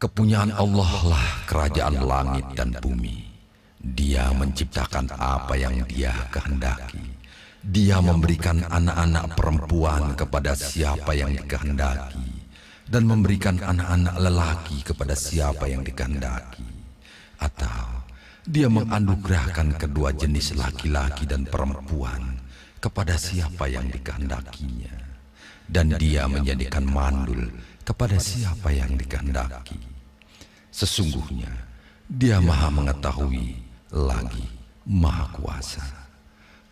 Kepunyaan Allah lah kerajaan langit dan bumi. Dia menciptakan apa yang Dia kehendaki. Dia memberikan anak-anak perempuan kepada siapa yang dikehendaki, dan memberikan anak-anak lelaki kepada siapa yang dikehendaki. Atau Dia menganugerahkan kedua jenis laki-laki dan perempuan kepada siapa yang dikehendakinya. Dan Dia menjadikan mandul kepada siapa yang dikehendaki. Sesungguhnya Dia Maha Mengetahui lagi Maha Kuasa.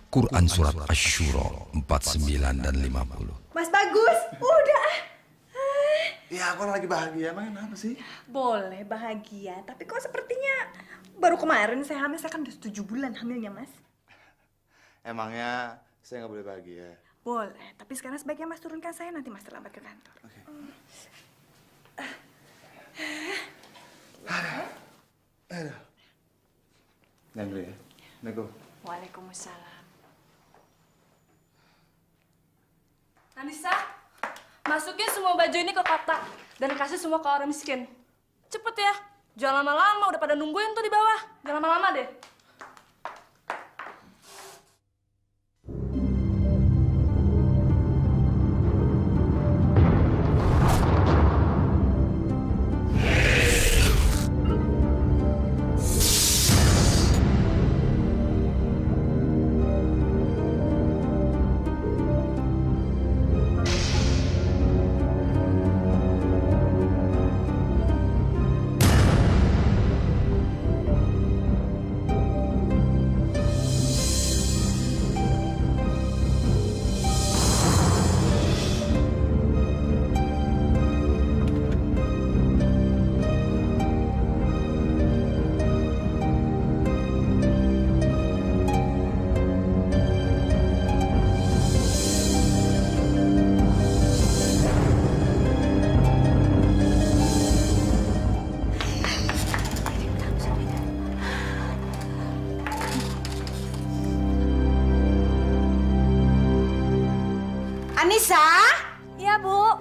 Quran Surat Asy-Syura 49 dan 50. Mas Bagus, udah. Ya, aku lagi bahagia. Emang kenapa sih? Boleh bahagia, tapi kok sepertinya baru kemarin saya hamil. Saya kan udah 7 bulan hamilnya, Mas. Emangnya saya nggak boleh bahagia? Boleh, tapi sekarang sebaiknya Mas turunkan saya, nanti Mas terlambat ke kantor. Oke. Aduh. Jangan dulu ya. Assalamualaikum. Waalaikumsalam. Anissa, masukin semua baju ini ke kotak dan kasih semua ke orang miskin. Cepet ya, jangan lama-lama, udah pada nungguin tuh di bawah. Jangan lama-lama deh. Anissa? Iya, Bu.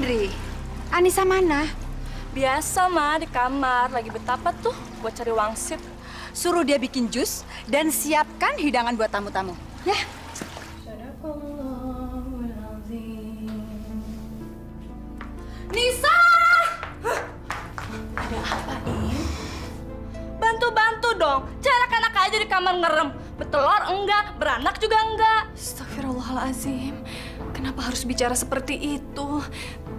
Indri, Anissa mana? Biasa, Ma, di kamar. Lagi betapa tuh buat cari wangsit. Suruh dia bikin jus dan siapkan hidangan buat tamu-tamu. Ya. Nisa! Ada apa, In? Bantu-bantu dong. Cari anak aja di kamar ngerem. Bertelur enggak, beranak juga enggak. Astagfirullahaladzim. Kenapa harus bicara seperti itu?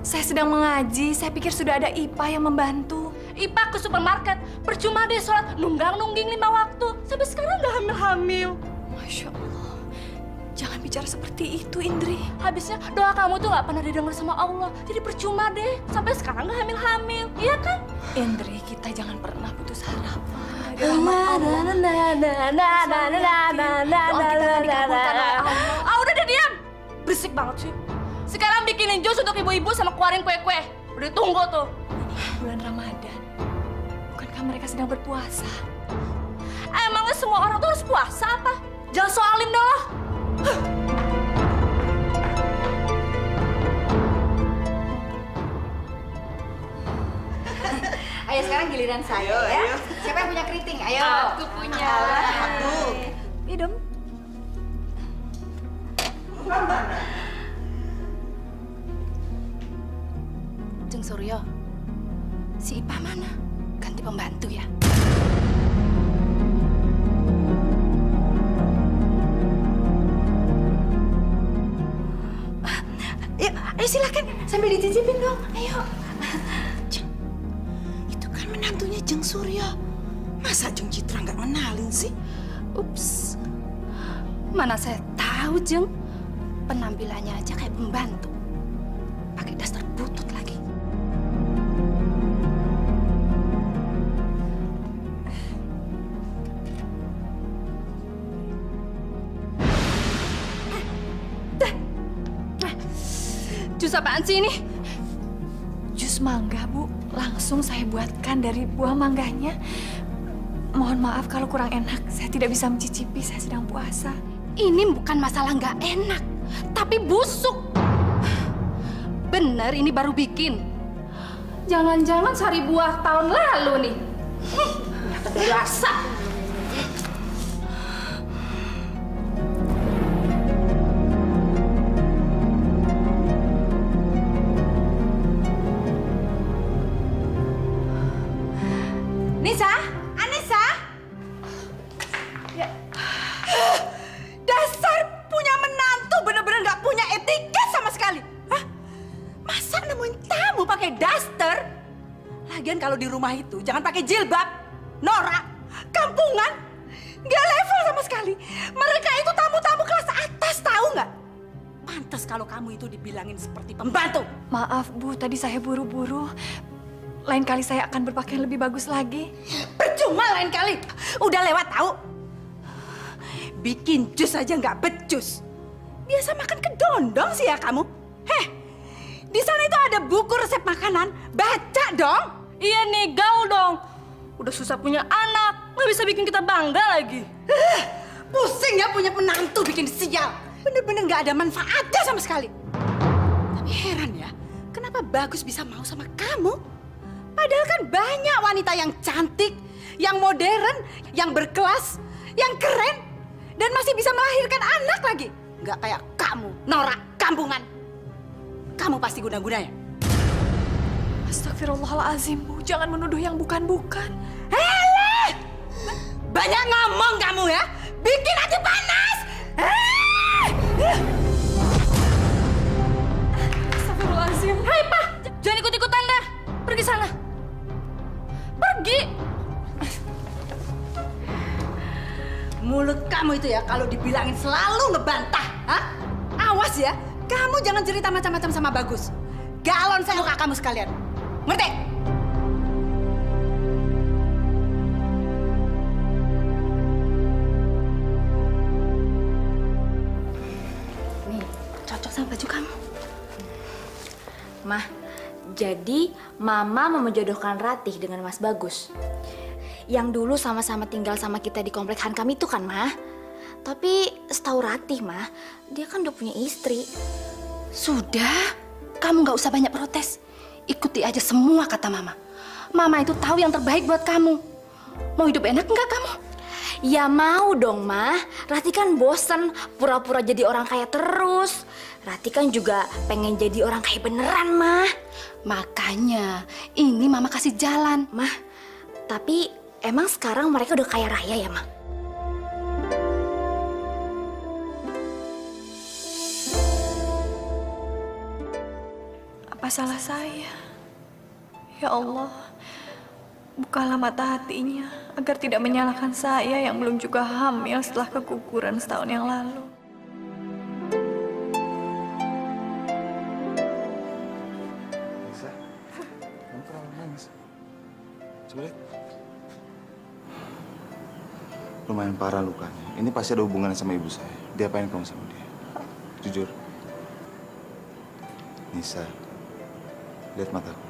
Saya sedang mengaji, saya pikir sudah ada Ipa yang membantu. Ipa ke supermarket, percuma deh sholat nunggang-nungging 5 waktu. Sampai sekarang udah hamil-hamil. Masya Allah. Jangan bicara seperti itu, Indri. Habisnya doa kamu tuh nggak pernah didengar sama Allah. Jadi percuma deh. Sampai sekarang nggak hamil-hamil. Iya kan? Indri, kita jangan pernah putus harapan. Ah, udah deh, diam. Berisik banget sih. Sekarang bikinin jus untuk ibu-ibu sama keluarin kue-kue. Udah tunggu tuh. Bulan Ramadan. Bukankah mereka sedang berpuasa? Emangnya semua orang tuh harus puasa apa? Jangan soalin dah lah. Ayo sekarang giliran saya ya. Siapa yang punya keriting? Ayo. Aku punya. Satu. Idem. Jeng Suryo, si Ipa mana? Ganti pembantu ya. Ayo silakan sambil dicicipin dong. Ayo. Jeng, itu kan menantunya Jeng Suryo. Masa Jeng Citra nggak kenalin sih? Ups. Mana saya tahu, Jeng. Penampilannya aja kayak pembantu. Pakai daster butut lagi. Jus apaan sih ini? Jus mangga, Bu. Langsung saya buatkan dari buah mangganya. Mohon maaf kalau kurang enak. Saya tidak bisa mencicipi, saya sedang puasa. Ini bukan masalah nggak enak, tapi busuk. Bener, ini baru bikin. Jangan-jangan sari buah tahun lalu nih. Ternyata biasa. Nisa, Anissa. Ya. Dasar punya menantu bener-bener nggak punya etika sama sekali. Hah? Masa nemuin tamu pakai daster? Lagian kalau di rumah itu jangan pakai jilbab, norak, kampungan, nggak level sama sekali. Mereka itu tamu-tamu kelas atas, tahu nggak? Pantas kalau kamu itu dibilangin seperti pembantu. Maaf, Bu. Tadi saya buru-buru. Lain kali saya akan berpakaian lebih bagus lagi. Percuma lain kali. Udah lewat tahu. Bikin jus aja nggak becus. Biasa makan kedondong sih ya kamu. Heh, di sana itu ada buku resep makanan. Baca dong. Iya nih, gaul dong. Udah susah punya anak, nggak bisa bikin kita bangga lagi. Pusing ya punya menantu bikin sial. Bener-bener nggak ada manfaatnya sama sekali. Tapi heran ya, kenapa Bagus bisa mau sama kamu? Padahal kan banyak wanita yang cantik, yang modern, yang berkelas, yang keren, dan masih bisa melahirkan anak lagi. Nggak kayak kamu, norak, kampungan. Kamu pasti guna-guna ya? Astagfirullahaladzim, Bu. Jangan menuduh yang bukan-bukan. Hele! Banyak ngomong kamu ya? Bikin hati panas! Astagfirullahaladzim. Hai, Pak. Jangan ikut-ikutan dah. Pergi sana. Pergi. Mulut kamu itu ya kalau dibilangin selalu ngebantah. Hah? Awas ya, kamu jangan cerita macam-macam sama Bagus. Galon saya muka kamu sekalian. Ngerti? Nih, cocok sama baju kamu. Mah, jadi Mama mau menjodohkan Ratih dengan Mas Bagus. Yang dulu sama-sama tinggal sama kita di komplek Hankam itu kan, Mah? Tapi setahu Ratih, Mah, dia kan udah punya istri. Sudah? kamu nggak usah banyak protes. Ikuti aja semua kata Mama. Mama itu tahu yang terbaik buat kamu. Mau hidup enak nggak kamu? Ya mau dong, Ma. Rati kan bosen pura-pura jadi orang kaya terus. Rati kan juga pengen jadi orang kaya beneran, Ma. Makanya, ini Mama kasih jalan. Ma, tapi emang sekarang mereka udah kaya raya ya, Ma? Apa salah saya? Ya Allah, bukalah mata hatinya agar tidak menyalahkan saya yang belum juga hamil setelah keguguran setahun yang lalu. Nisa, kamu kenapa nangis? Coba lihat. Lumayan parah lukanya. Ini pasti ada hubungannya sama ibu saya. Diapain kamu sama dia? Jujur. Nisa, lihat mataku.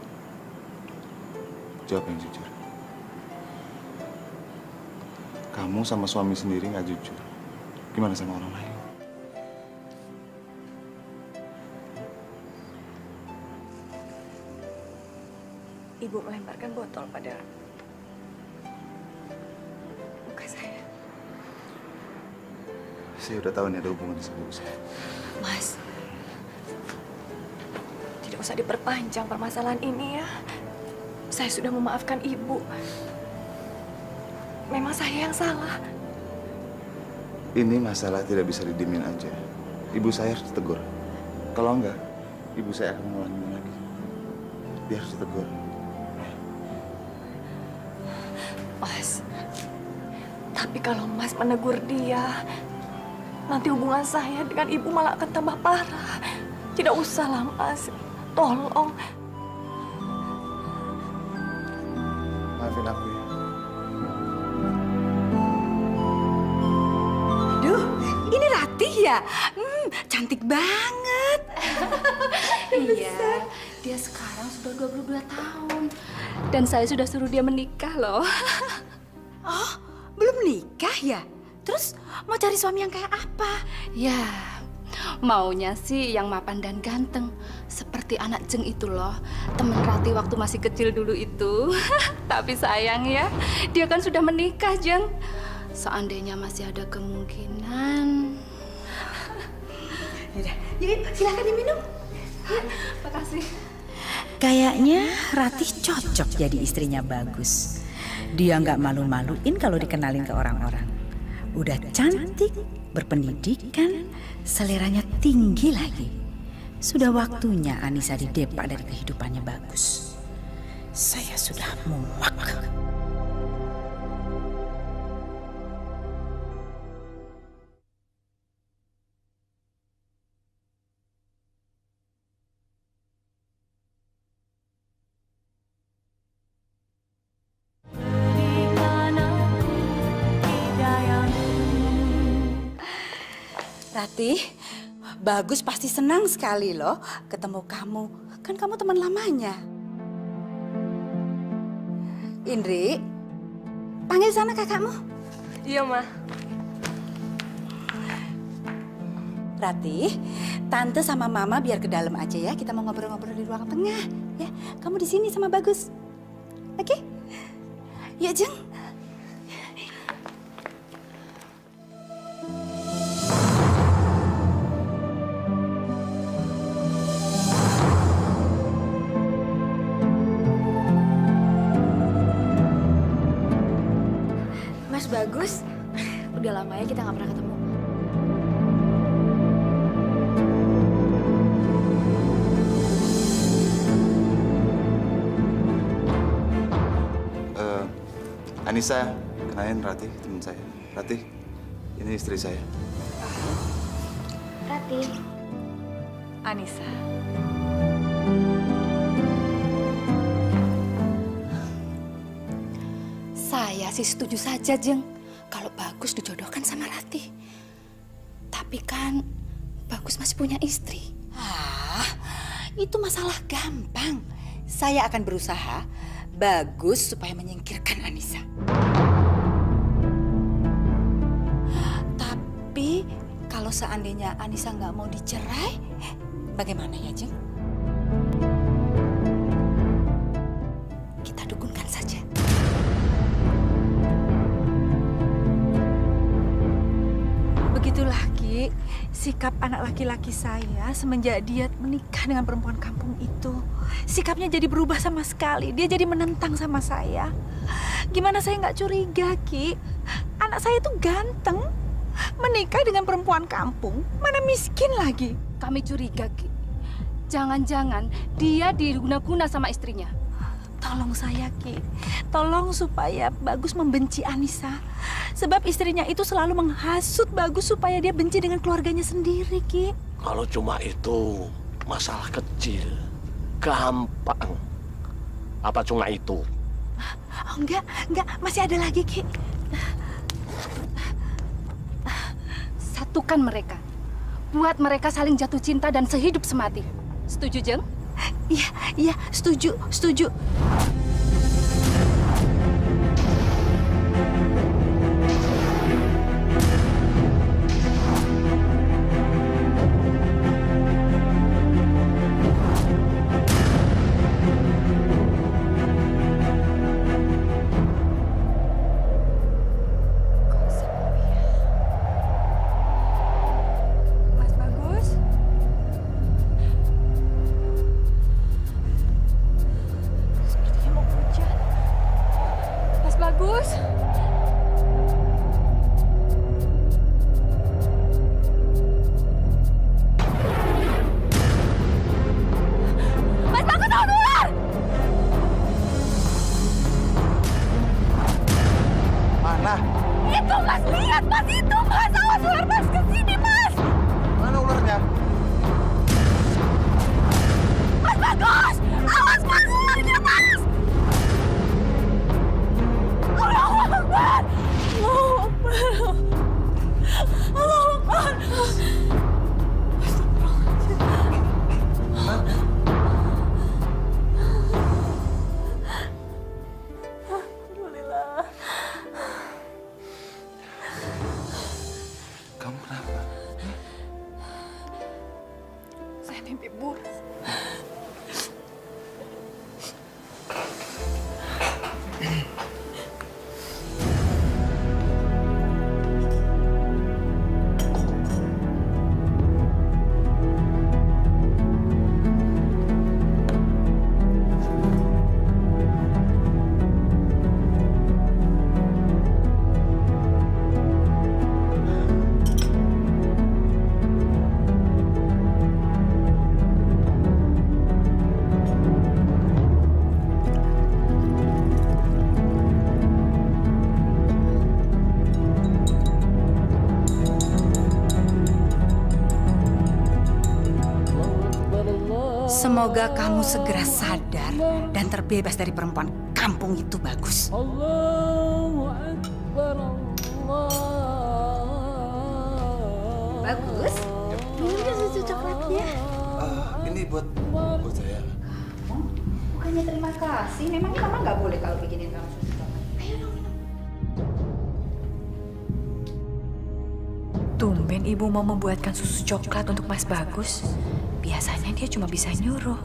Jawab yang jujur. Kamu sama suami sendiri nggak jujur. Gimana sama orang lain? Ibu melemparkan botol pada muka saya. Saya udah tahu nih ada hubungan sama ibu saya. Mas, tidak usah diperpanjang permasalahan ini ya. Saya sudah memaafkan ibu. Memang saya yang salah. Ini masalah tidak bisa didiemin aja. Ibu saya harus ditegur. Kalau enggak, ibu saya akan mengulangi lagi. Dia harus ditegur. Mas, tapi kalau Mas menegur dia, nanti hubungan saya dengan ibu malah akan tambah parah. Tidak usahlah, Mas. Tolong. Maafin aku ya. Aduh, ini Ratih ya? Cantik banget. Iya, dia sekarang sudah 22 tahun. Dan saya sudah suruh dia menikah loh. Oh, belum nikah ya? Terus mau cari suami yang kayak apa? Ya, maunya sih yang mapan dan ganteng. Seperti anak Jeng itu loh. Temen Rati waktu masih kecil dulu itu. Tapi sayang ya, dia kan sudah menikah, Jeng. Seandainya masih ada kemungkinan. Yaudah, yuk silakan diminum. Makasih. Kayaknya Ratih cocok jadi istrinya Bagus. Dia nggak malu-maluin kalau dikenalin ke orang-orang. Udah cantik, berpendidikan, seleranya tinggi lagi. Sudah waktunya Anissa didepak dari kehidupannya Bagus. Saya sudah muak. Ratih, Bagus pasti senang sekali loh ketemu kamu. Kan kamu teman lamanya. Indri, panggil sana kakakmu. Iya, Ma. Ratih, Tante sama Mama biar ke dalam aja ya. Kita mau ngobrol-ngobrol di ruang tengah. Ya, kamu di sini sama Bagus. Oke? Yuk, Jeng. Mas Bagus, udah lama ya kita nggak pernah ketemu. Anissa, kenalin Ratih, teman saya. Ratih, ini istri saya. Rati. Anissa. Saya sih setuju saja, Jeng. Kalau Bagus dijodohkan sama Ratih. Tapi kan Bagus masih punya istri. Itu masalah gampang. Saya akan berusaha Bagus supaya menyingkirkan Anissa. Tapi kalau seandainya Anissa nggak mau dicerai, bagaimana ya, Jeng? Itulah, Ki, sikap anak laki-laki saya semenjak dia menikah dengan perempuan kampung itu. Sikapnya jadi berubah sama sekali. Dia jadi menentang sama saya. Gimana saya nggak curiga, Ki? Anak saya itu ganteng. Menikah dengan perempuan kampung, mana miskin lagi. Kami curiga, Ki. Jangan-jangan dia diguna-guna sama istrinya. Tolong saya, Ki. Tolong supaya Bagus membenci Anissa. Sebab istrinya itu selalu menghasut Bagus supaya dia benci dengan keluarganya sendiri, Ki. Kalau cuma itu masalah kecil, gampang. Apa cuma itu? Oh, enggak. Masih ada lagi, Ki. Satukan mereka. Buat mereka saling jatuh cinta dan sehidup semati. Setuju, Jeng? Iya, setuju. Mas Bagus? Sepertinya mau hujan. Mas Bagus? Mas Bagus, awas ular! Mana? Itu Mas, lihat Mas, itu Mas! Awas ular Mas, kesini Mas! Mana ularnya? Mas Bagus! Awas Mas, ularnya Mas! Allahu Akbar! Allahu Akbar! Allahu Akbar! Alhamdulillah. Kamu kenapa? Saya mimpi buruk. Semoga kamu segera sadar dan terbebas dari perempuan kampung itu, Bagus. Bagus, minum susu coklatnya. Ini buat saya. Bukannya terima kasih, memangnya mama nggak boleh kalau bikinin kamu susu coklat. Ayo dong minum. Tumben ibu mau membuatkan susu coklat untuk Mas Bagus. Biasanya dia cuma bisa nyuruh.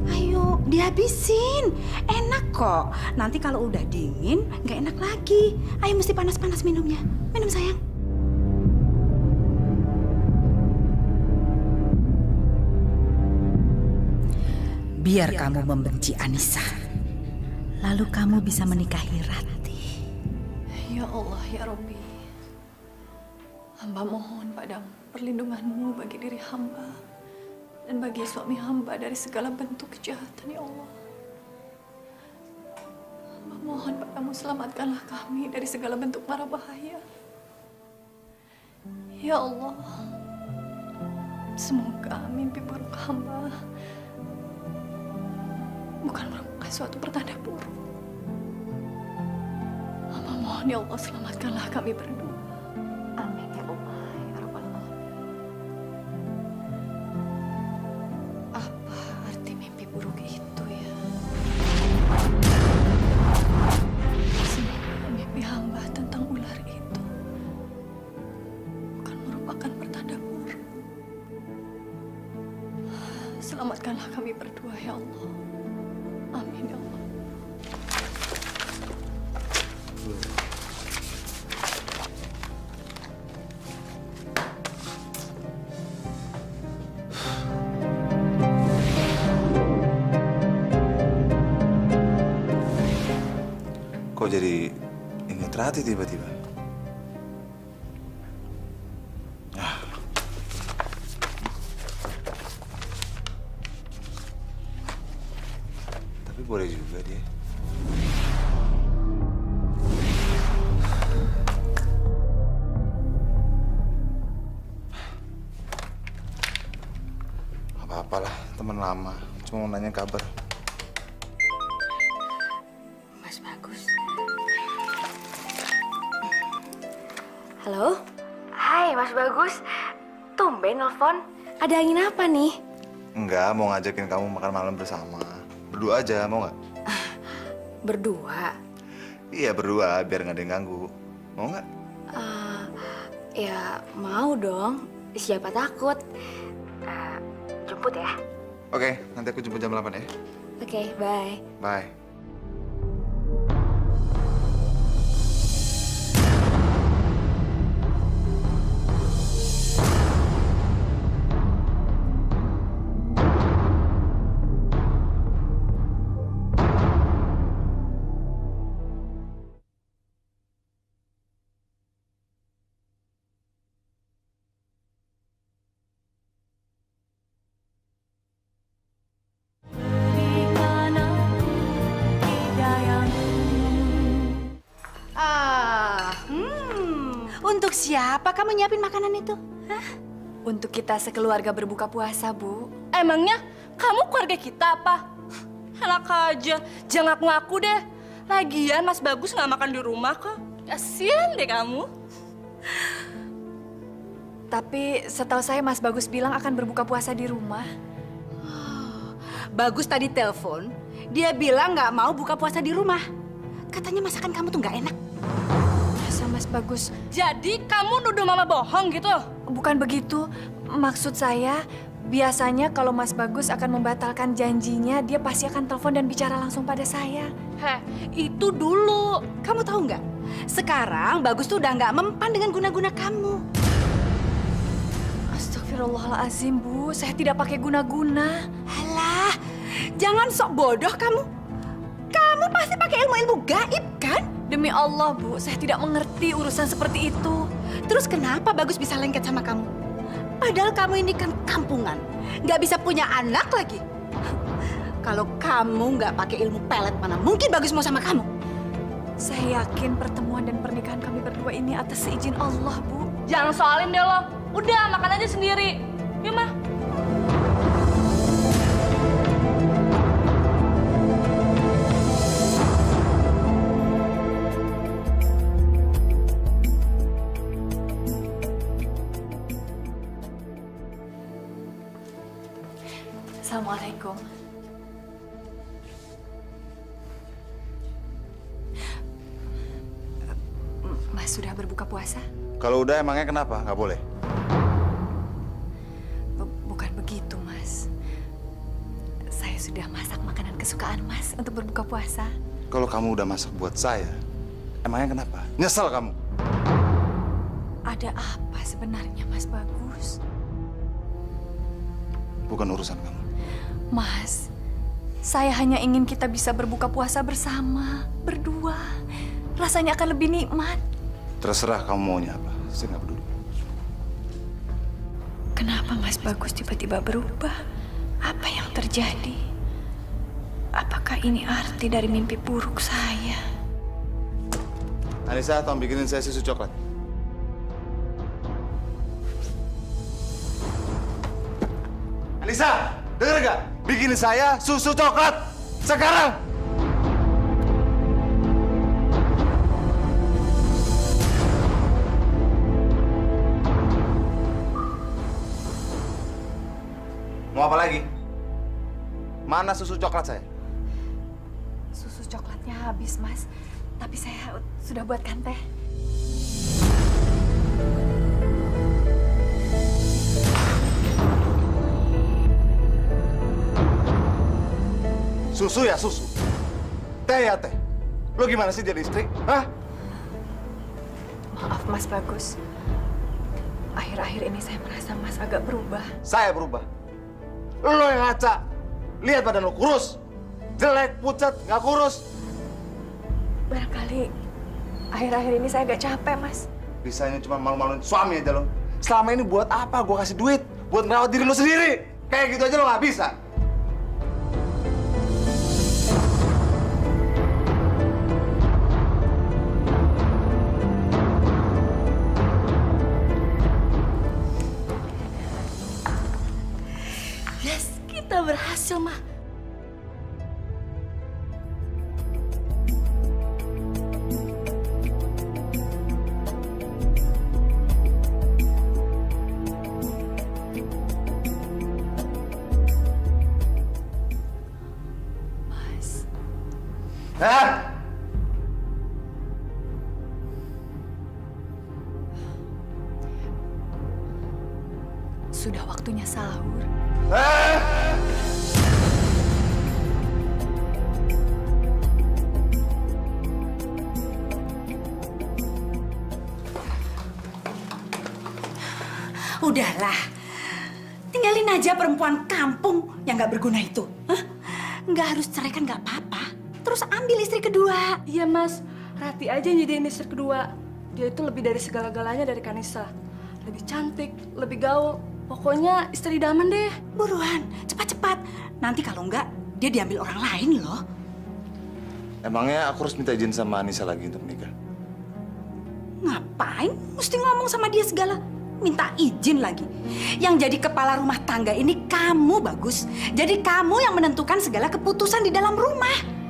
Ayo, dihabisin. Enak kok. Nanti kalau udah dingin, nggak enak lagi. Ayo, mesti panas-panas minumnya. Minum, sayang. Biar kamu membenci Anissa. Lalu kamu bisa menikahi Ratih. Ya Allah, ya Rabbi. Hamba mohon padamu perlindunganmu bagi diri hamba dan bagi suami hamba dari segala bentuk kejahatan, ya Allah. Hamba mohon padamu selamatkanlah kami dari segala bentuk mara bahaya. Ya Allah, semoga mimpi buruk hamba bukan merupakan suatu pertanda buruk. Hamba mohon ya Allah, selamatkanlah kami berdua. Amin ya Allah, ya Rabbal Alamin. Apa arti mimpi buruk itu ya? Semoga mimpi hamba tentang ular itu bukan merupakan pertanda buruk. Selamatkanlah kami berdua ya Allah. jadi inget Rati tiba-tiba? Ah. Tapi boleh juga dia. Apa-apalah, teman lama. Cuma mau nanya kabar. Mas Bagus. Halo? Hai, Mas Bagus. Tumben nelfon. Ada angin apa nih? Enggak, mau ngajakin kamu makan malam bersama. Berdua aja, mau nggak? Berdua? Iya, berdua, biar nggak ada yang ganggu. Mau nggak? Ya, mau dong. Siapa takut. Jemput ya? Oke, nanti aku jemput jam 8 ya. Oke, bye. Bye. Untuk siapa kamu nyiapin makanan itu? Hah? Untuk kita sekeluarga berbuka puasa, Bu. Emangnya kamu keluarga kita apa? Enak aja, jangan ngaku deh. Lagian Mas Bagus nggak makan di rumah kok. Kasian deh kamu. Tapi setahu saya Mas Bagus bilang akan berbuka puasa di rumah. Bagus tadi telepon, dia bilang nggak mau buka puasa di rumah. Katanya masakan kamu tuh nggak enak. Masa Mas Bagus? Jadi kamu nuduh mama bohong gitu? Bukan begitu. Maksud saya, biasanya kalau Mas Bagus akan membatalkan janjinya, dia pasti akan telepon dan bicara langsung pada saya. Heh, itu dulu. Kamu tahu nggak? Sekarang Bagus tuh udah nggak mempan dengan guna-guna kamu. Astagfirullahaladzim, Bu. Saya tidak pakai guna-guna. Alah, jangan sok bodoh kamu. Kamu pasti pakai ilmu-ilmu gaib, kan? Demi Allah, Bu, saya tidak mengerti urusan seperti itu. Terus kenapa Bagus bisa lengket sama kamu? Padahal kamu ini kan kampungan, nggak bisa punya anak lagi. Kalau kamu nggak pakai ilmu pelet, mana mungkin Bagus mau sama kamu? Saya yakin pertemuan dan pernikahan kami berdua ini atas seizin Allah, Bu. Jangan soalin deh lo. Udah, makan aja sendiri. Yuk, Mah. Assalamualaikum. Mas sudah berbuka puasa? Kalau udah emangnya kenapa? Nggak boleh? Bukan begitu, Mas. Saya sudah masak makanan kesukaan Mas untuk berbuka puasa. Kalau kamu udah masak buat saya, emangnya kenapa? Nyesel kamu? Ada apa sebenarnya, Mas Bagus? Bukan urusan kamu. Mas, saya hanya ingin kita bisa berbuka puasa bersama, berdua. Rasanya akan lebih nikmat. Terserah kamu maunya apa. Saya nggak peduli. Kenapa Mas Bagus tiba-tiba berubah? Apa yang terjadi? Apakah ini arti dari mimpi buruk saya? Anissa, tolong bikinin saya susu coklat. Anissa, denger gak? Bikinin saya susu coklat sekarang. Mau apa lagi? Mana susu coklat saya? Susu coklatnya habis, Mas. Tapi saya sudah buatkan teh. Susu ya susu. Teh ya teh. Lo gimana sih jadi istri? Hah? Maaf, Mas Bagus. Akhir-akhir ini saya merasa Mas agak berubah. Saya berubah. Lo yang ngaca. Lihat badan lo kurus. Jelek, pucat, nggak kurus. Barangkali akhir-akhir ini saya agak capek, Mas. Bisanya cuma malu-maluin suami aja lo. Selama ini buat apa gue kasih duit? Buat ngerawat diri lo sendiri. Kayak gitu aja lo nggak bisa. Yes, kita berhasil, Ma. Hah? Sudah waktunya sahur. Udahlah, tinggalin aja perempuan kampung yang nggak berguna itu. Hah? Nggak harus cerai kan nggak apa-apa. Terus ambil istri kedua. Iya mas, Rati aja yang jadiin istri kedua. Dia itu lebih dari segala-galanya dari Kanisa. Lebih cantik, lebih gaul. Pokoknya istri idaman deh. Buruan, cepat-cepat. Nanti kalau enggak, dia diambil orang lain loh. Emangnya aku harus minta izin sama Anissa lagi untuk menikah? Ngapain mesti ngomong sama dia segala? Minta izin lagi. Yang jadi kepala rumah tangga ini kamu, Bagus. Jadi kamu yang menentukan segala keputusan di dalam rumah.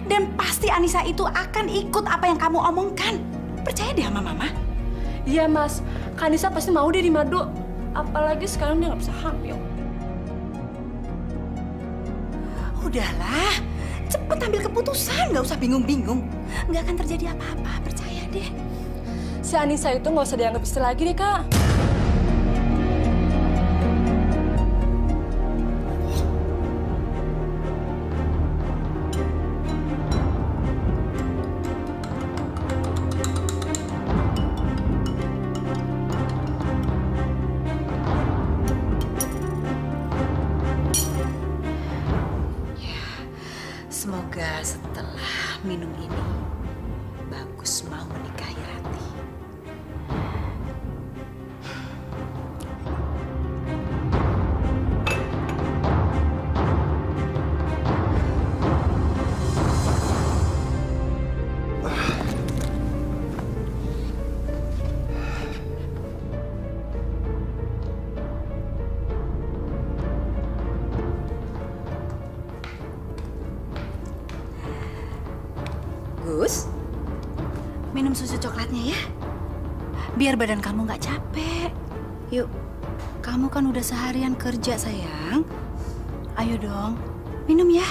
Dan pasti Anissa itu akan ikut apa yang kamu omongkan. Percaya deh sama Mama. Iya mas, Kanisa pasti mau deh di Madu. Apalagi sekarang dia nggak bisa hamil. Udahlah, cepet ambil keputusan. Nggak usah bingung-bingung. Nggak akan terjadi apa-apa, percaya deh. Si Anissa itu nggak usah dianggap istri lagi deh kak. Semoga setelah minum ini, Bagus mau menikahi Rati. Gus, minum susu coklatnya ya. Biar badan kamu nggak capek. Yuk, kamu kan udah seharian kerja sayang. Ayo dong, minum ya.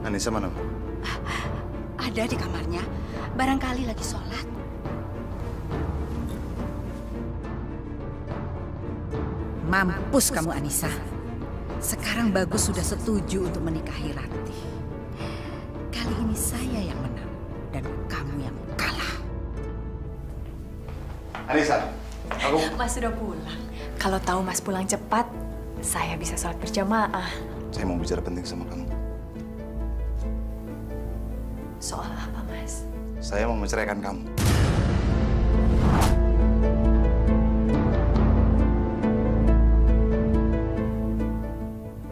Anissa mana? Ada di kamarnya. Barangkali lagi sholat. Mampus kamu Anissa. Sekarang Bagus sudah setuju untuk menikahi Rati. Kali ini saya yang menang dan kamu yang kalah. Anissa, aku... Mas sudah pulang. Kalau tahu Mas pulang cepat, saya bisa sholat berjamaah. Saya mau bicara penting sama kamu. Soal apa, Mas? Saya mau menceraikan kamu.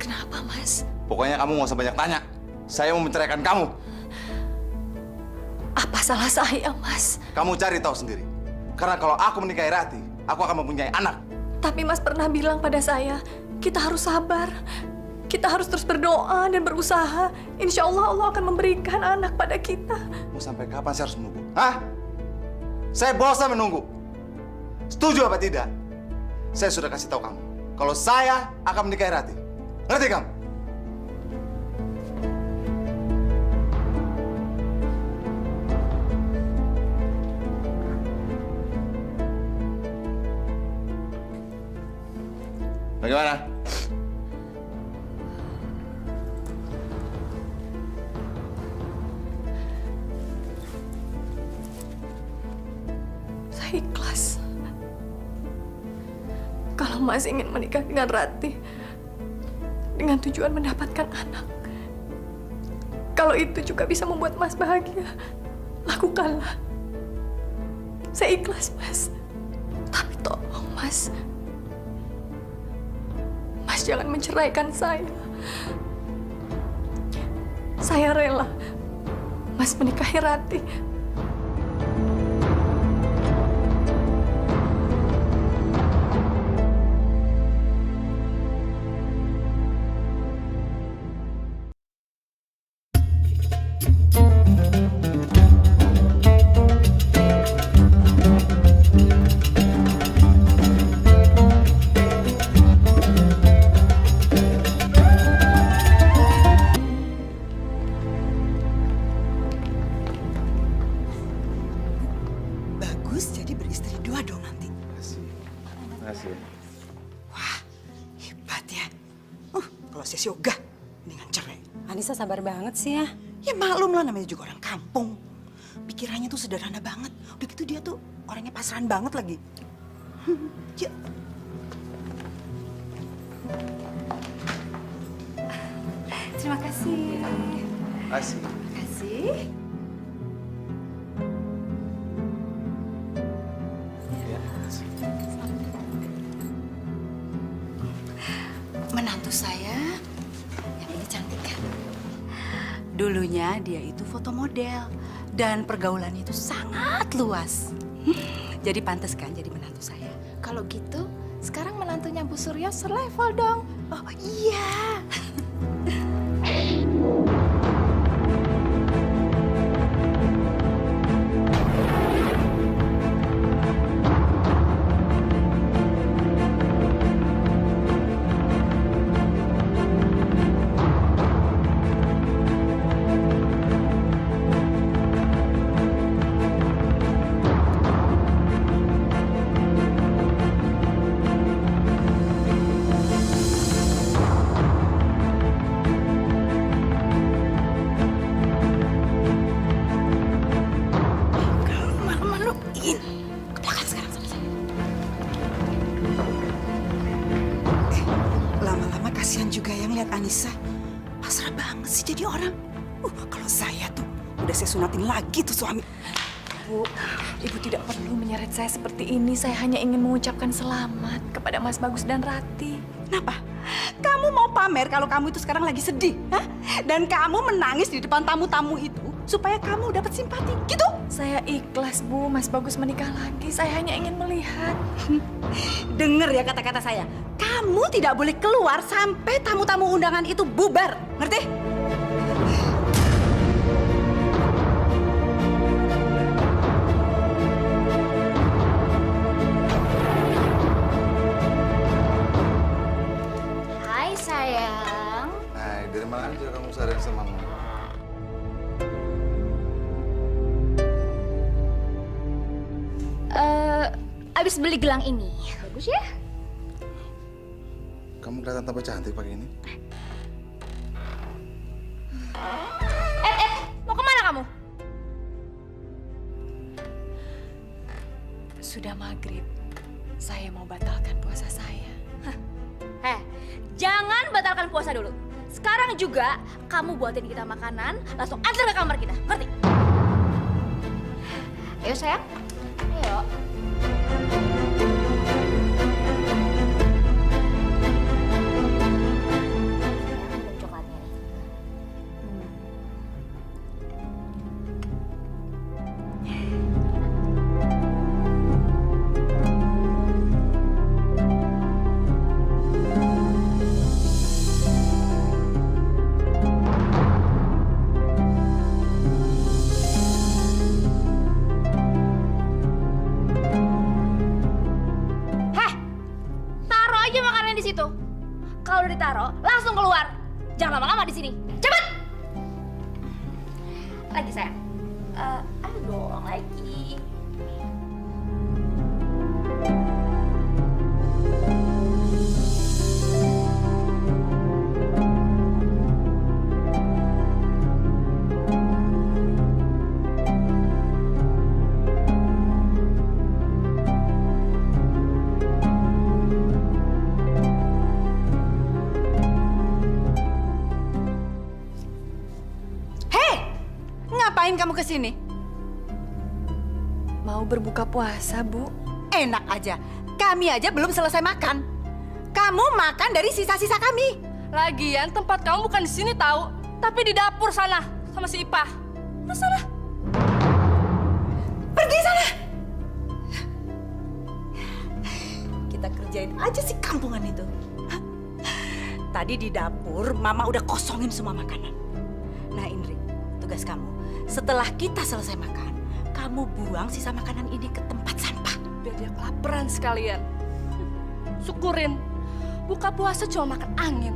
Kenapa, Mas? Pokoknya kamu nggak usah banyak tanya. Saya mau menceraikan kamu. Apa salah saya, Mas? Kamu cari tahu sendiri. Karena kalau aku menikahi Rati, aku akan mempunyai anak. Tapi Mas pernah bilang pada saya, kita harus sabar. Kita harus terus berdoa dan berusaha. Insya Allah Allah akan memberikan anak pada kita. Mau sampai kapan saya harus menunggu? Hah? Saya bosan menunggu. Setuju apa tidak? Saya sudah kasih tahu kamu. Kalau saya akan menikahi Rati. Ngerti kamu? Bagaimana? Saya ikhlas. Kalau Mas ingin menikah dengan Ratih dengan tujuan mendapatkan anak, kalau itu juga bisa membuat Mas bahagia, lakukanlah. Saya ikhlas, Mas. Tapi tolong, Mas. Mas jangan menceraikan saya. Saya rela Mas menikahi Ratih. Bagus jadi beristri dua dong nanti. Makasih. Wah, hebat ya. Kalau saya sih ogah, mendingan cerai. Anissa sabar banget sih ya. Ya maklum lah, namanya juga orang kampung. Pikirannya tuh sederhana banget. Udah gitu dia tuh orangnya pasrahan banget lagi. Ya. Terima kasih. Makasih. Terima kasih. Menantu saya yang ini cantik kan? Dulunya dia itu foto model dan pergaulannya itu sangat luas. Jadi pantas kan jadi menantu saya. Kalau gitu, sekarang menantunya Bu Surya selevel dong. Oh iya. Lama-lama kasihan juga yang lihat Anissa. Pasrah banget sih jadi orang. Kalau saya tuh udah saya sunatin lagi tuh suami. Bu, Ibu tidak perlu menyeret saya seperti ini. Saya hanya ingin mengucapkan selamat kepada Mas Bagus dan Ratih. Kenapa? Kamu mau pamer kalau kamu itu sekarang lagi sedih, hah? Dan kamu menangis di depan tamu-tamu itu supaya kamu dapat simpati, gitu? Saya ikhlas, Bu. Mas Bagus menikah lagi. Saya hanya ingin melihat. Dengar ya kata-kata saya. Kamu tidak boleh keluar sampai tamu-tamu undangan itu bubar, ngerti? Hai sayang. Hai, dari mana aja kamu seharian sama mama? Abis beli gelang ini. Bagus ya? Kamu kelihatan tambah cantik pakai ini. Mau kemana kamu? Sudah maghrib. Saya mau batalkan puasa saya. Jangan batalkan puasa dulu. Sekarang juga kamu buatin kita makanan, langsung antar ke kamar kita. Ngerti? Ayo sayang. Ayo. Coklatnya nih. Taruh aja makanannya di situ. Kalau udah ditaruh, langsung keluar. Jangan lama-lama di sini. Cepet. Lagi sayang. Ayo dong lagi. Ngapain kamu ke sini? Mau berbuka puasa, Bu. Enak aja. Kami aja belum selesai makan. Kamu makan dari sisa-sisa kami. Lagian tempat kamu bukan di sini tahu, tapi di dapur sana sama si Ipah. Udah sana. Pergi sana. Kita kerjain aja si kampungan itu. Hah? Tadi di dapur, Mama udah kosongin semua makanan. Nah, Indri, tugas kamu. Setelah kita selesai makan, kamu buang sisa makanan ini ke tempat sampah. Biar dia kelaparan sekalian. Syukurin, buka puasa cuma makan angin.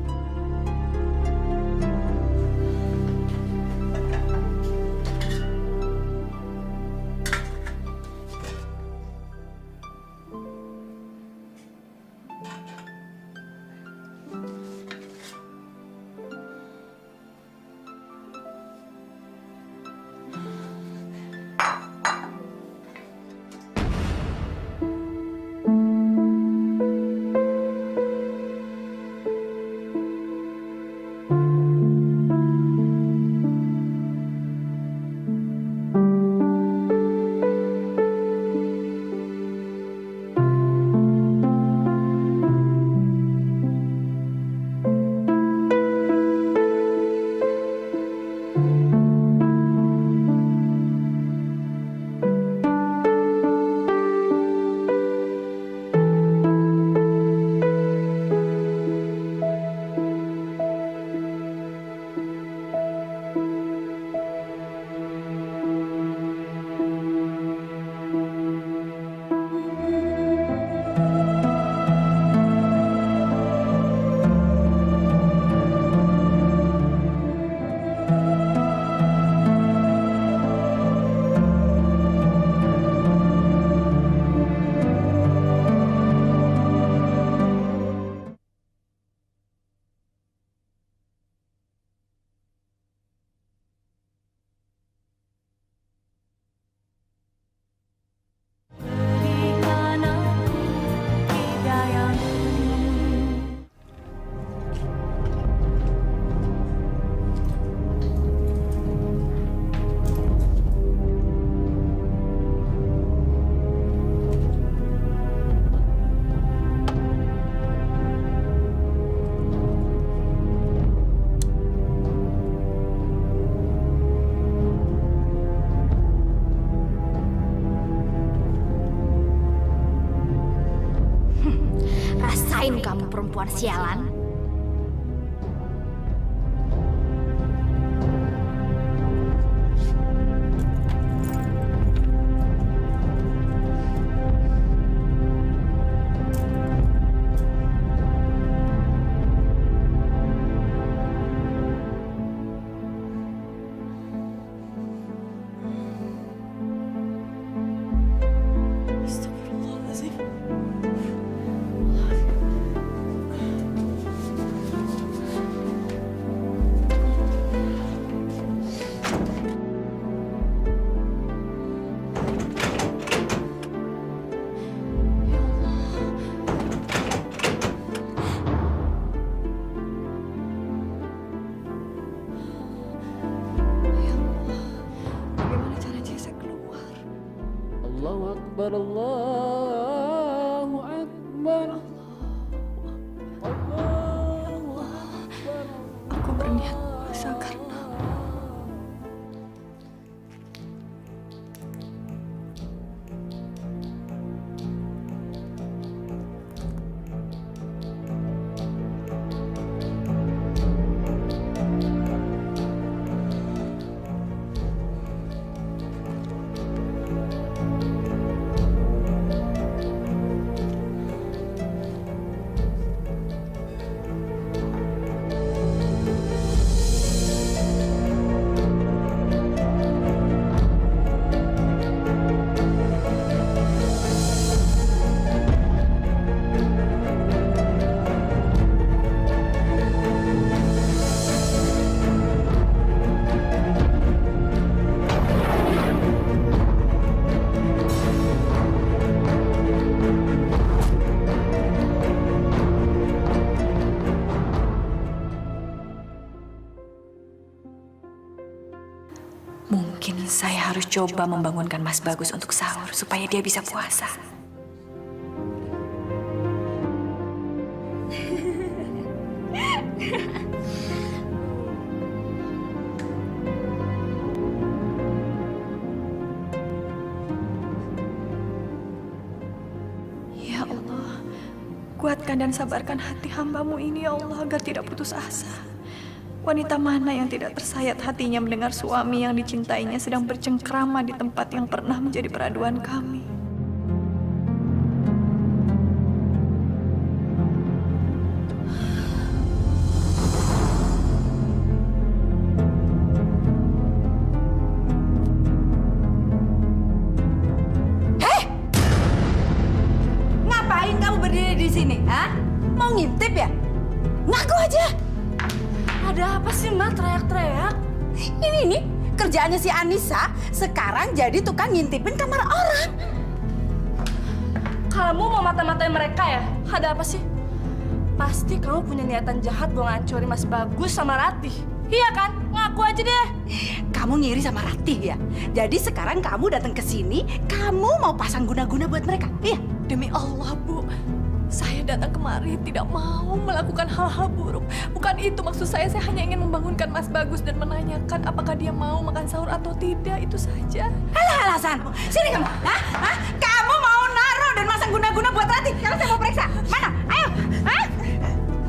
Rasain kamu perempuan sialan. Allahu Akbar, Allahu Akbar. Aku berniat puasa karena Mungkin saya harus coba membangunkan Mas Bagus untuk sahur supaya dia bisa puasa. Ya Allah, kuatkan dan sabarkan hati hamba-Mu ini ya Allah agar tidak putus asa. Wanita mana yang tidak tersayat hatinya mendengar suami yang dicintainya sedang bercengkrama di tempat yang pernah menjadi peraduan kami. Hei! Ngapain kamu berdiri di sini, ha? Mau ngintip ya? Ngaku aja! Ada apa sih, Ma? Teriak-teriak. Ini nih, kerjaannya si Anissa sekarang jadi tukang ngintipin kamar orang. Kamu mau mata-matain mereka ya? Ada apa sih? Pasti kamu punya niatan jahat mau ngancurin Mas Bagus sama Ratih. Iya kan? Ngaku aja deh. Kamu ngiri sama Ratih ya? Jadi sekarang kamu datang ke sini, kamu mau pasang guna-guna buat mereka, iya? Demi Allah, Bu. Saya datang kemari tidak mau melakukan hal-hal buruk. Bukan itu maksud saya hanya ingin membangunkan Mas Bagus dan menanyakan apakah dia mau makan sahur atau tidak, itu saja. Alah alasanmu. Sini kamu. Hah? Hah? Kamu mau naruh dan masang guna-guna buat Ratih? Sekarang saya mau periksa. Mana? Ayo. Hah?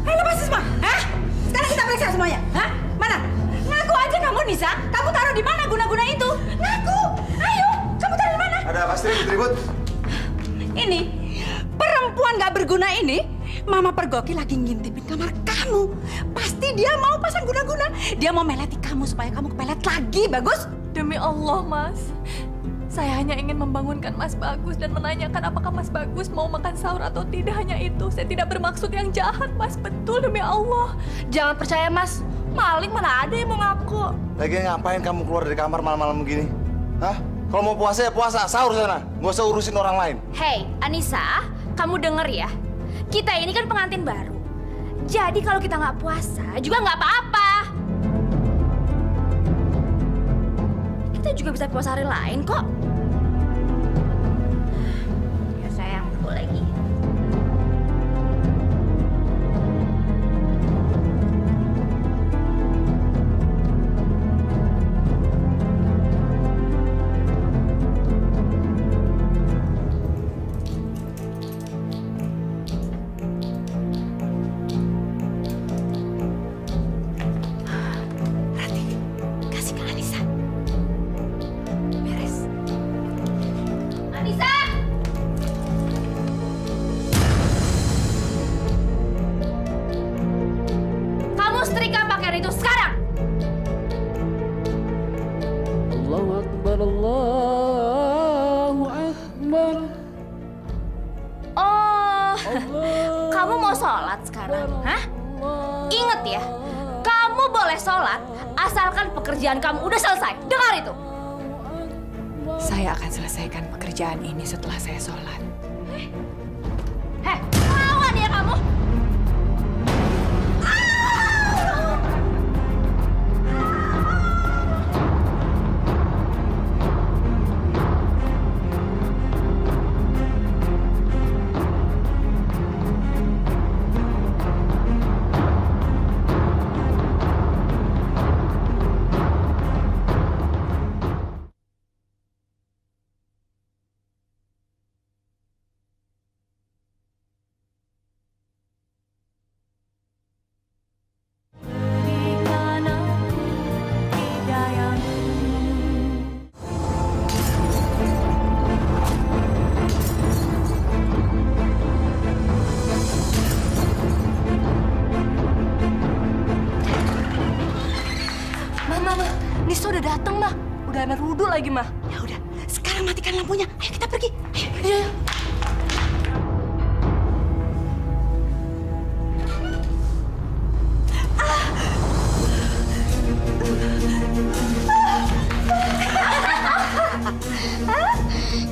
Ayo lepas semua. Hah? Sekarang kita periksa semuanya. Hah? Mana? Ngaku aja kamu, Nisa. Kamu taruh di mana guna-guna itu? Ngaku. Ayo. Kamu taruh di mana? Ada apa sih ribut-ribut? Ini perempuan gak berguna ini, Mama pergoki lagi ngintipin kamar kamu. Pasti dia mau pasang guna-guna. Dia mau meleti kamu supaya kamu kepelet lagi, Bagus. Demi Allah, Mas. Saya hanya ingin membangunkan Mas Bagus dan menanyakan apakah Mas Bagus mau makan sahur atau tidak. Hanya itu. Saya tidak bermaksud yang jahat, Mas. Betul, demi Allah. Jangan percaya, Mas. Maling mana ada yang mau ngaku. Lagi ngapain kamu keluar dari kamar malam-malam begini? Hah? Kalau mau puasa ya puasa, sahur sana. Nggak usah urusin orang lain. Hei, Anissa, kamu denger ya. Kita ini kan pengantin baru. Jadi kalau kita nggak puasa juga nggak apa-apa. Kita juga bisa puasa hari lain kok. Ya sayang, betul lagi. Kamu mau sholat sekarang? Hah? Ingat ya, kamu boleh sholat asalkan pekerjaan kamu udah selesai. Dengar itu. Saya akan selesaikan pekerjaan ini setelah saya sholat. Heh, lawan ya kamu. Nisa udah dateng, Mah. Udah ambil wudhu lagi, Mah. Ya udah, sekarang matikan lampunya. Ayo kita pergi. Ayo. Iya.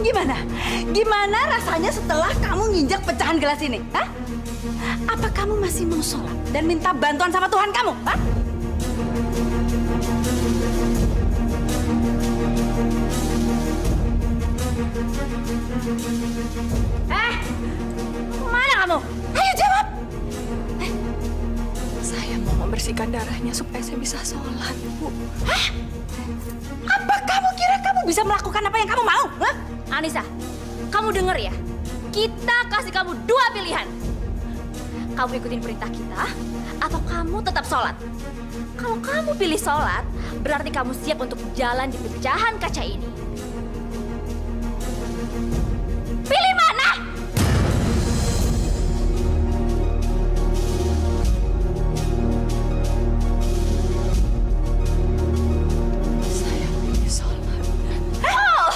Gimana? Gimana rasanya setelah kamu nginjak pecahan gelas ini? Hah? Apa kamu masih mau sholat dan minta bantuan sama Tuhan kamu? Hah? membersihkan darahnya supaya saya bisa sholat, Bu. Hah? Apa kamu kira kamu bisa melakukan apa yang kamu mau? Hah? Anissa, kamu denger ya. Kita kasih kamu 2 pilihan. Kamu ikutin perintah kita, atau kamu tetap sholat. Kalau kamu pilih sholat, berarti kamu siap untuk jalan di pecahan kaca ini. Pilih mana? Saya pilih sholat. Oh!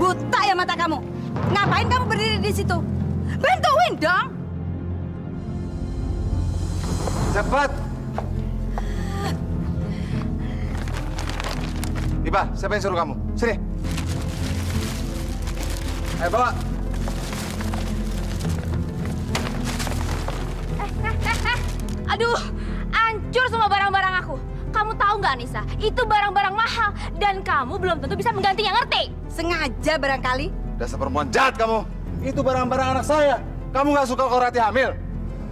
Buta ya mata kamu. Ngapain kamu berdiri di situ? Bantuin dong. Cepat! Iba, siapa yang suruh kamu? Sini. Ayo bawa. Aduh, hancur semua barang-barang aku. Kamu tahu nggak, Anissa? Itu barang-barang mahal dan kamu belum tentu bisa menggantinya, ngerti? Sengaja barangkali. Dasar perempuan jahat kamu. Itu barang-barang anak saya. Kamu nggak suka kalau Rati hamil?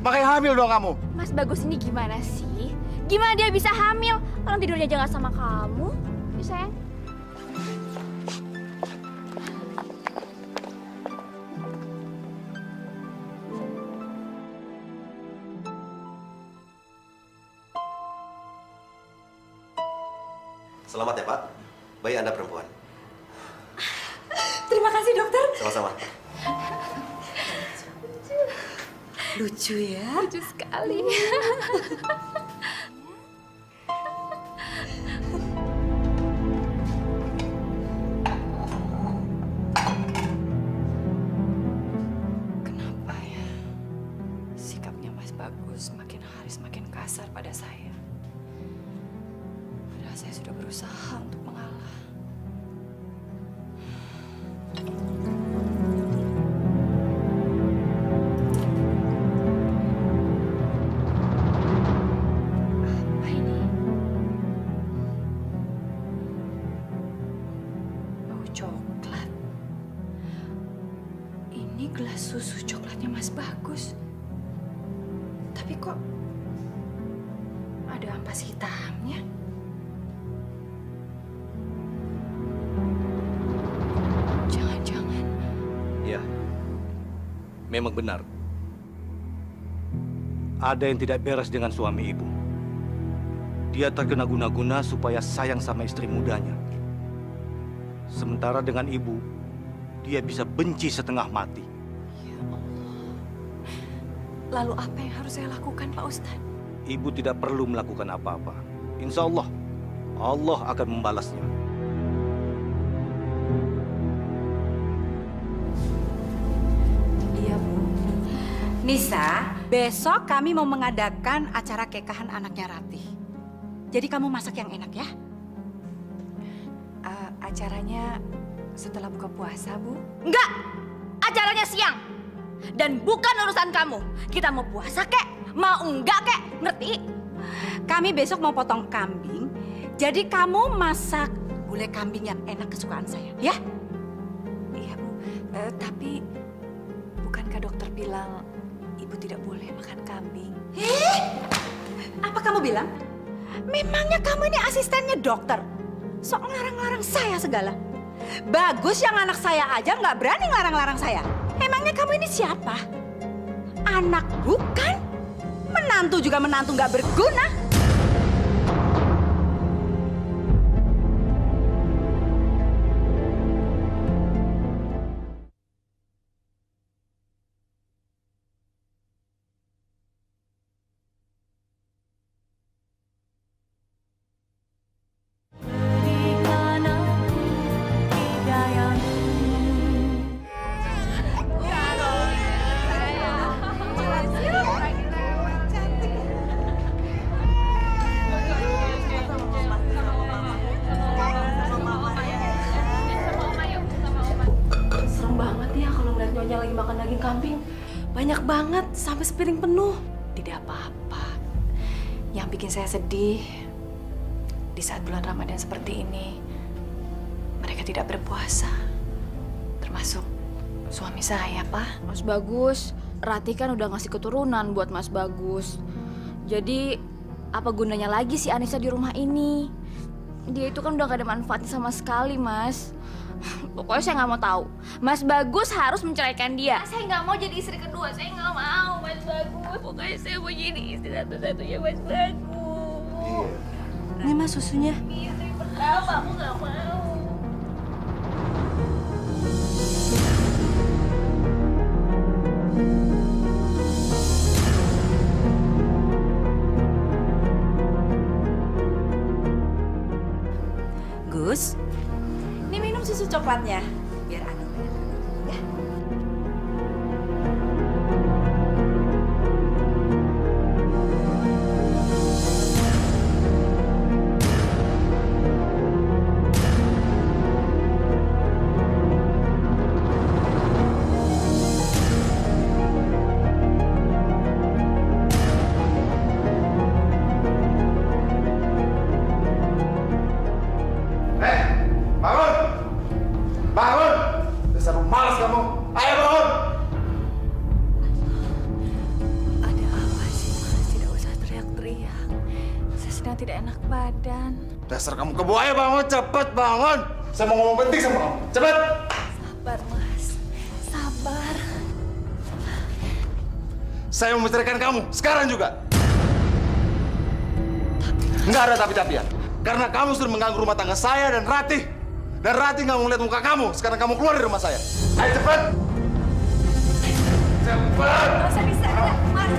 Makanya hamil dong kamu. Mas Bagus ini gimana sih? Gimana dia bisa hamil? Orang tidurnya aja nggak sama kamu. Ya, sayang. Selamat ya Pak, bayi Anda perempuan. Terima kasih dokter. Sama-sama. Lucu ya. Lucu sekali. Kenapa ya? Sikapnya Mas Bagus semakin hari semakin kasar pada saya. Padahal saya sudah berusaha untuk mengalah. Apa ini? Bau coklat. Ini gelas susu coklatnya Mas Bagus. Tapi kok ada ampas hitamnya? Jangan-jangan Iya, memang benar. Ada yang tidak beres dengan suami ibu. Dia terkena guna-guna supaya sayang sama istri mudanya. Sementara dengan ibu, dia bisa benci setengah mati. lalu apa yang harus saya lakukan, Pak Ustadz? Ibu tidak perlu melakukan apa-apa. Insya Allah, Allah akan membalasnya. Iya, Bu. Nisa, besok kami mau mengadakan acara kekahan anaknya Ratih. Jadi kamu masak yang enak ya? Acaranya setelah buka puasa, Bu. Enggak! Acaranya siang. Dan bukan urusan kamu. Kita mau puasa kek, mau enggak kek, ngerti? Kami besok mau potong kambing. Jadi kamu masak gulai kambing yang enak kesukaan saya, ya? Iya, Bu. Tapi bukankah dokter bilang Ibu tidak boleh makan kambing? Apa kamu bilang? Memangnya kamu ini asistennya dokter? Sok ngelarang-larang saya segala. Bagus yang anak saya aja nggak berani ngelarang-larang saya. Emangnya kamu ini siapa? Anak bukan? Menantu juga menantu nggak berguna. Lagi makan daging kambing banyak banget sampai sepiring penuh. Tidak apa-apa. Yang bikin saya sedih di saat bulan Ramadan seperti ini, mereka tidak berpuasa, termasuk suami saya, Pak. Mas Bagus, Ratih kan udah ngasih keturunan buat Mas Bagus. Jadi apa gunanya lagi si Anissa di rumah ini? Dia itu kan udah gak ada manfaatnya sama sekali, Mas. Pokoknya saya nggak mau tahu. Mas Bagus harus menceraikan dia. Saya nggak mau jadi istri kedua. Saya nggak mau, Mas Bagus. Pokoknya saya mau jadi istri satu-satunya Mas Bagus. Ini Mas susunya. Istri pertama, aku nggak mau. Gus, ini minum susu coklatnya. Biar Anu ya. Bangun! Bangun! Dasar malas kamu. Ayo bangun! Ada apa sih, Mas? Tidak usah teriak-teriak. Saya sedang tidak enak badan. Dasar kamu kebo, ayo bangun, cepet bangun. Saya mau ngomong penting sama kamu. Cepet! Sabar, Mas. Sabar. Saya mau menceraikan kamu, sekarang juga. Nggak ada tapi-tapian. Karena kamu sudah mengganggu rumah tangga saya dan Ratih. Dan Ratih nggak mau ngeliat muka kamu. Sekarang kamu keluar dari rumah saya. Ayo cepet! Cepet! Saya bisa, Mas.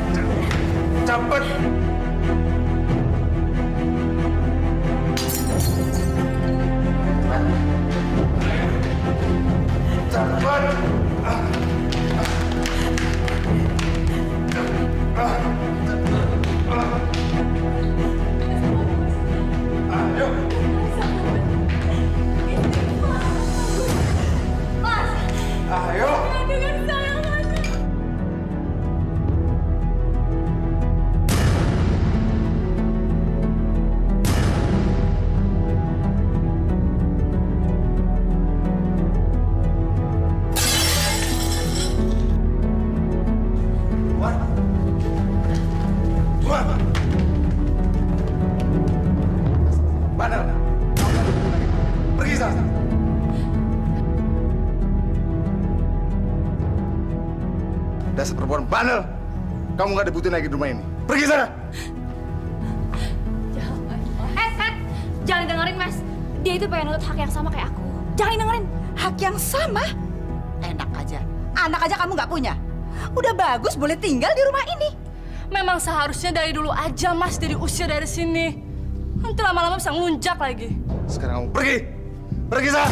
Cepet! Cepet! Ayo! Ayo! Bandel! Pergi sana! Dasar perempuan bandel! Kamu nggak dibutuhin lagi di rumah ini. Pergi sana! Jangan dengerin, Mas. Dia itu pengen nurut hak yang sama kayak aku. Jangan dengerin. Hak yang sama? Enak aja. Anak aja kamu nggak punya. Udah bagus boleh tinggal di rumah ini. Memang seharusnya dari dulu aja, Mas, dari usia dari sini. Nanti lama-lama bisa ngelunjak lagi. Sekarang kamu pergi! Pergi sana!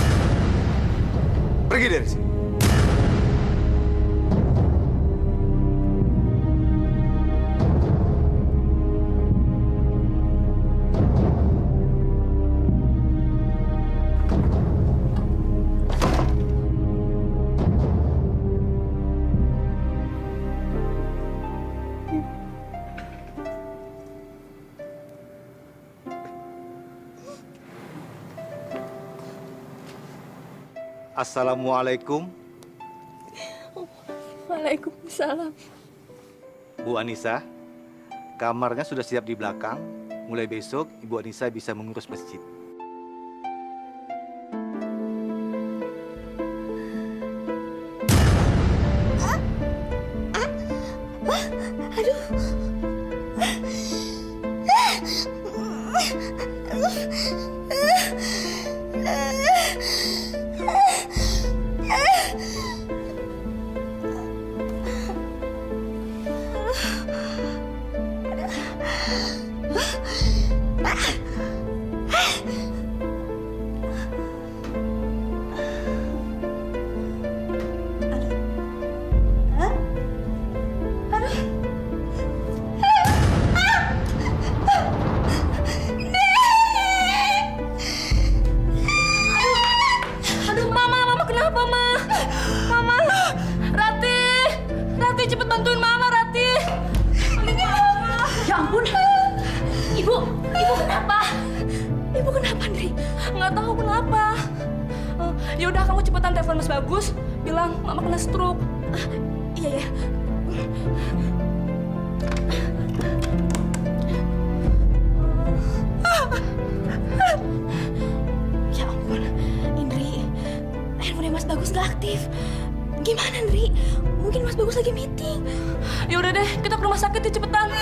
Pergi dari sini. Assalamualaikum. Waalaikumsalam. Bu Anissa, kamarnya sudah siap di belakang. Mulai besok, Ibu Anissa bisa mengurus masjid. Bagus, bilang Mama kena stroke. Iya ya. Ya ampun, Indri, handphone Mas Bagus gak aktif. Gimana, Indri? Mungkin Mas Bagus lagi meeting. Ya udah deh, kita ke rumah sakit ya cepetan.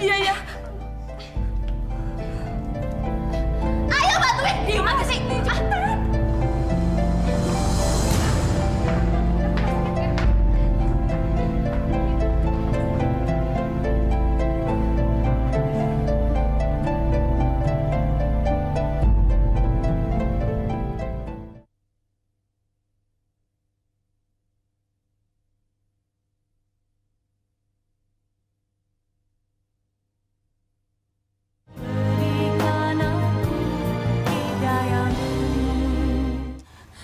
Iya, iya. Ayo bantuin. Gimana sih? Cepetan.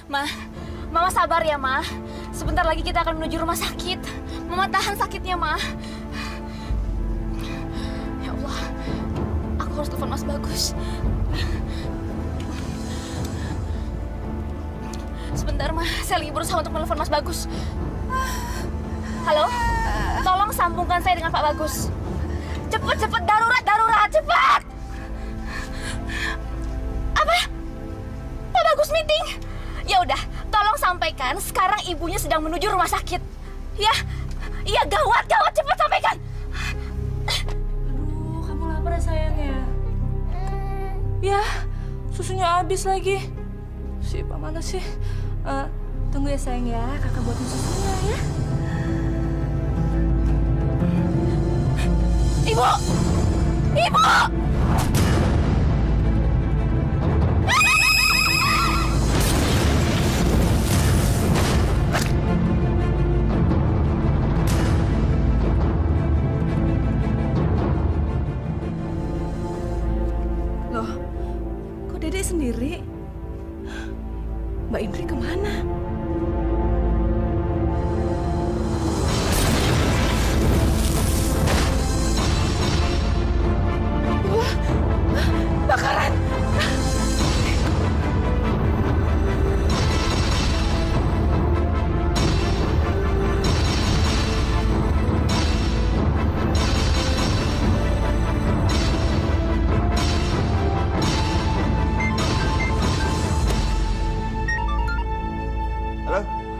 Ma, Mama sabar ya, Ma. Sebentar lagi kita akan menuju rumah sakit. Mama tahan sakitnya, Ma. Ya Allah, aku harus telepon Mas Bagus. Sebentar, Ma. Saya lagi berusaha untuk menelepon Mas Bagus. Halo? Tolong sambungkan saya dengan Pak Bagus. Cepet, darurat, cepat! Apa? Pak Bagus meeting? Ya udah, tolong sampaikan sekarang ibunya sedang menuju rumah sakit. Ya, iya gawat, cepat sampaikan. Aduh, kamu lapar ya sayangnya? Ya, susunya habis lagi. Si Pak mana sih? Tunggu ya sayang ya, kakak buatin susunya ya. Ibu! Loh, kok Dedek sendiri? Mbak Indri kemana? Wah, bakaran!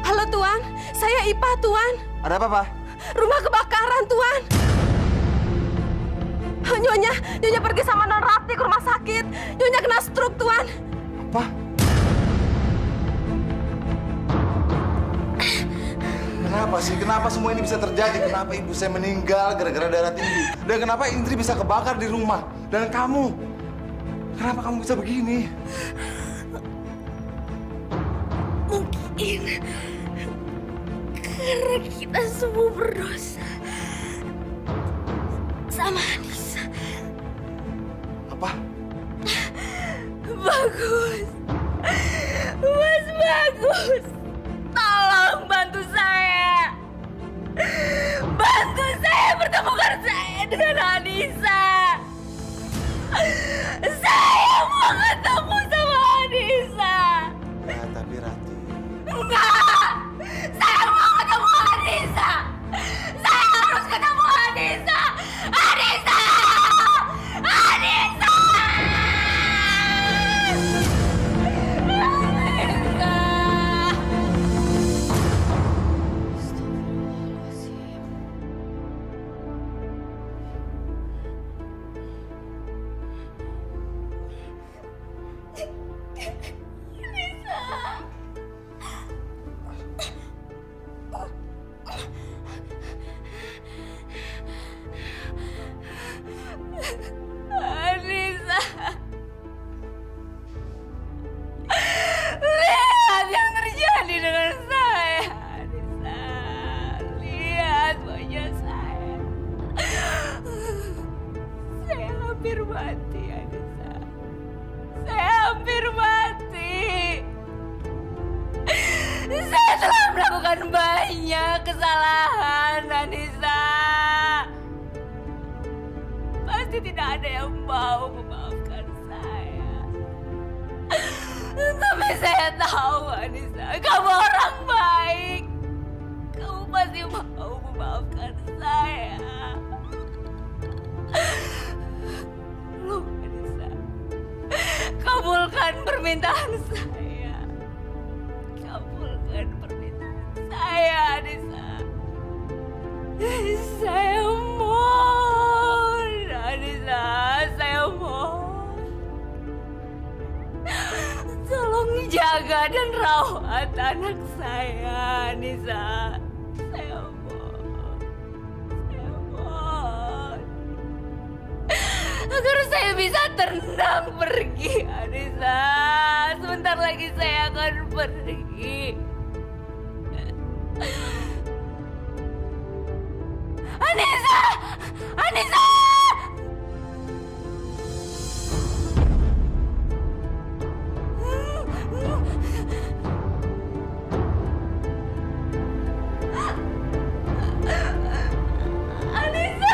Halo Tuan, saya Ipa Tuan. Ada apa, Pak? Rumah kebakaran Tuan. Nyonya pergi sama Non Rati ke rumah sakit. Nyonya kena stroke Tuan. Apa? Kenapa sih? Kenapa semua ini bisa terjadi? Kenapa ibu saya meninggal gara-gara darah tinggi? Dan kenapa Indri bisa kebakar di rumah? Dan kamu? Kenapa kamu bisa begini? ini karena kita semua berdosa sama Anissa. Apa? Bagus, Mas Bagus, tolong bantu saya. Bantu saya pertemukan saya dengan Anissa. Saya mau ketemu sama Anissa. Ya, tapi Rati. Enggak! Saya mau ketemu Anissa! Saya harus ketemu Anissa! Anissa! Anissa! Anissa, lihat yang terjadi dengan saya. Anissa, lihat wajah saya. Saya hampir mati, Anissa. Saya hampir mati. Saya telah melakukan banyak kesalahan, Anissa. Pasti tidak ada yang mau memaafkan saya. Tapi saya tahu, Anissa, kamu orang baik. Kamu pasti mau memaafkan saya. Loh, Anissa, kabulkan permintaan saya. Kabulkan permintaan saya, Anissa. Saya mohon, Anissa, saya mohon. Tolong jaga dan rawat anak saya, Anissa. Saya mohon. Saya mohon. Agar saya bisa tenang pergi, Anissa. Sebentar lagi saya akan pergi. Anissa! Anissa! Anissa!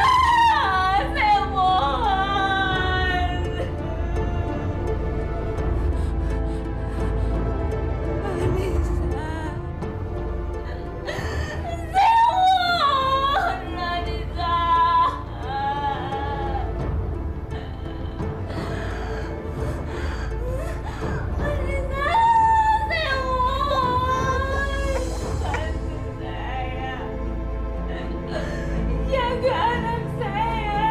Saya mohon. Anissa. Saya mohon, Anissa. Anissa, saya mohon. Bantu saya. Jaga anak saya.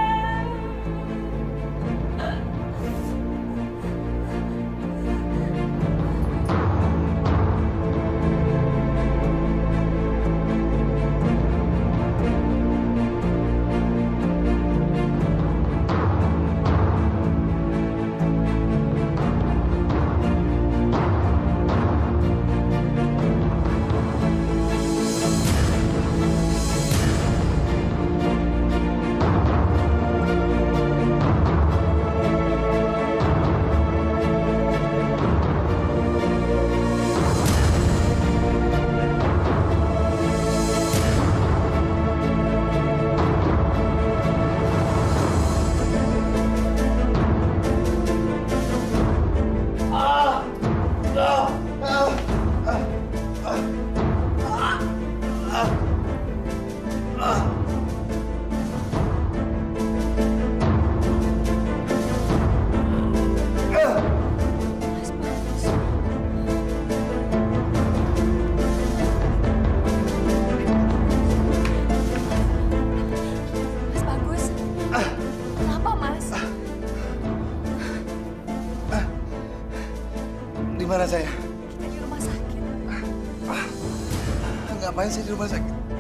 Mas Bagus, kenapa Mas? Di mana saya? Kita di rumah sakit. Ngapain sih di rumah sakit?